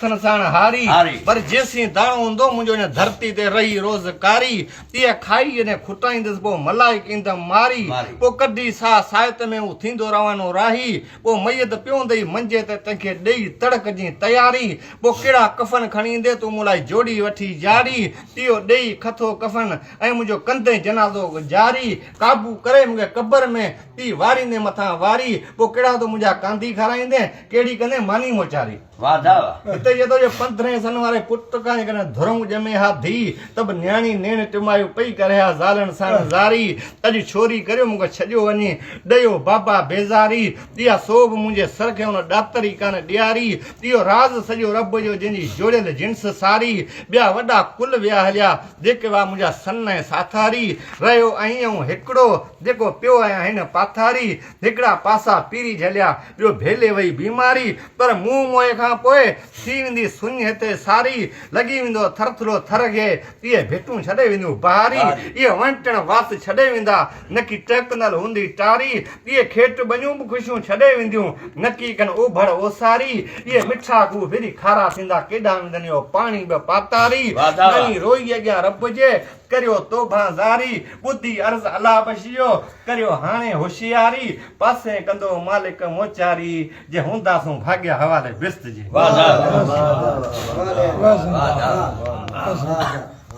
हथन साण हारी पर जेसी दाणो हूंदो मुंहिंजो हिन धरती ते रही रोज़कारी तीअं खाई ने खुटाईंदुसि पोइ मलाइक ईंदमि मारी पोइ कढी सा साहित में हू थींदो रवानो राही पोइ मैयत पियोंदई मंजे ते तंहिंखे ॾेई तड़क जी तयारी पोइ कहिड़ा कफ़न खणी ईंदे तूं मूं लाइ जोड़ी वठी जारी इहो ॾेई खथो कफ़न ऐं मुंहिंजो कंदे जनाज़ो जारी काबू करे मूंखे क़बर में ती वारींदे मथां वारी पोइ कहिड़ा तो मुंहिंजा कांदी खाराईंदे कहिड़ी कंदे मानी मोचारी हिते जे तो 15 सन वारे पुट खां कने धुरम ॼमे हा धी तब न्याणी नेण टिमायो पई करे हा ज़ालण साण ज़ारी अॼु छोरी करियो मूंखे छॾियो वञे ॾियो बाबा बेज़ारी इहा सोभ मुंहिंजे सर खे हुन ॾातरी कान ॾियारी इहो राज़ सॼो रब जो जंहिंजी जोड़ियल जिन्स सारी ॿिया वॾा कुल विया हलिया जेके हुआ मुंहिंजा सन ऐं साथारी रहियो ऐं हिकिड़ो जेको पियो आहियां हिन पाथारी हिकिड़ा पासा पीरी झलिया ॿियो भेले वई बीमारी पर मुंहुं मोए खां पोइ थी वेंदी सुञ हिते सारी लॻी वेंदो थरथरो थर खे इहे भिटूं छॾे वेंदियूं बहारी इहे वंटण वात छॾे वेंदा नकी टहकंदल हूंदी टारी इहे खेट बनियूं बि ख़ुशियूं छॾे वेंदियूं नकी कनि ओभड़ ओसारी इहे मिठा गू फिरी खारा थींदा केॾा वेंदनि इहो पाणी बि पातारी नहीं रोई अॻियां रब जे करियो तोबा ज़ारी बुद्धि अर्ज़ अला बशियो करियो हाणे होशियारी पासे कंदो मालिक मोचारी जे हूंदासूं भाग्य हवाले बिस्त जी